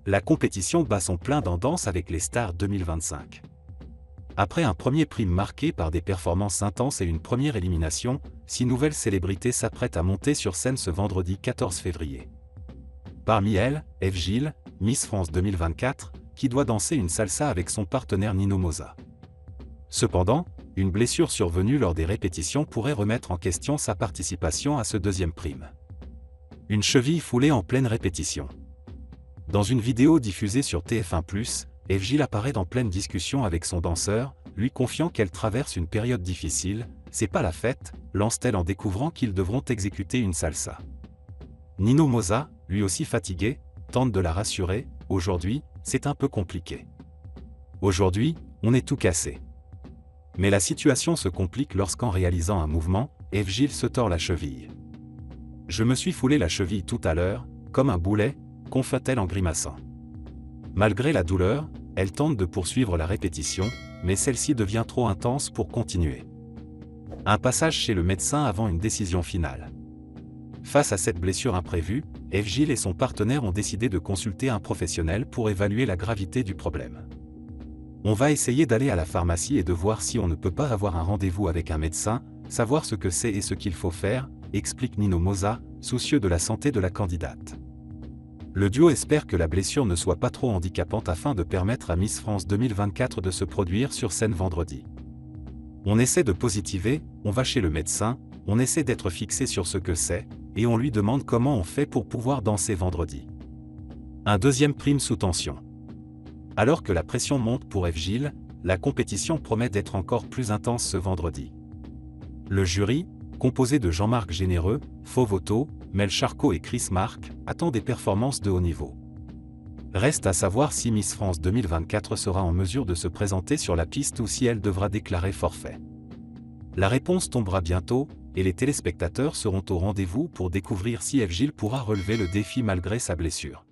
La compétition bat son plein dans Danse avec les stars 2025. Après un premier prime marqué par des performances intenses et une première élimination, 6 nouvelles célébrités s'apprêtent à monter sur scène ce vendredi 14 février. Parmi elles, Eve Gilles, Miss France 2024, qui doit danser une salsa avec son partenaire Nino Moza. Cependant, une blessure survenue lors des répétitions pourrait remettre en question sa participation à ce deuxième prime. Une cheville foulée en pleine répétition. Dans une vidéo diffusée sur TF1+, Eve Gilles apparaît en pleine discussion avec son danseur, lui confiant qu'elle traverse une période difficile. « C'est pas la fête », lance-t-elle en découvrant qu'ils devront exécuter une salsa. Nino Moza, lui aussi fatigué, tente de la rassurer. « Aujourd'hui, c'est un peu compliqué. Aujourd'hui, on est tout cassé. » Mais la situation se complique lorsqu'en réalisant un mouvement, Eve Gilles se tord la cheville. « Je me suis foulé la cheville tout à l'heure, comme un boulet », confia-t-elle en grimaçant. Malgré la douleur, elle tente de poursuivre la répétition, mais celle-ci devient trop intense pour continuer. Un passage chez le médecin avant une décision finale. Face à cette blessure imprévue, Eve Gilles et son partenaire ont décidé de consulter un professionnel pour évaluer la gravité du problème. On va essayer d'aller à la pharmacie et de voir si on ne peut pas avoir un rendez-vous avec un médecin, savoir ce que c'est et ce qu'il faut faire, explique Nino Moza, soucieux de la santé de la candidate. Le duo espère que la blessure ne soit pas trop handicapante afin de permettre à Miss France 2024 de se produire sur scène vendredi. On essaie de positiver, on va chez le médecin, on essaie d'être fixé sur ce que c'est, et on lui demande comment on fait pour pouvoir danser vendredi. Un deuxième prime sous tension. Alors que la pression monte pour Eve Gilles, la compétition promet d'être encore plus intense ce vendredi. Le jury, composé de Jean-Marc Généreux, Faux Voto, Mel Charcot et Chris Marc, attend des performances de haut niveau. Reste à savoir si Miss France 2024 sera en mesure de se présenter sur la piste ou si elle devra déclarer forfait. La réponse tombera bientôt, et les téléspectateurs seront au rendez-vous pour découvrir si Eve Gilles pourra relever le défi malgré sa blessure.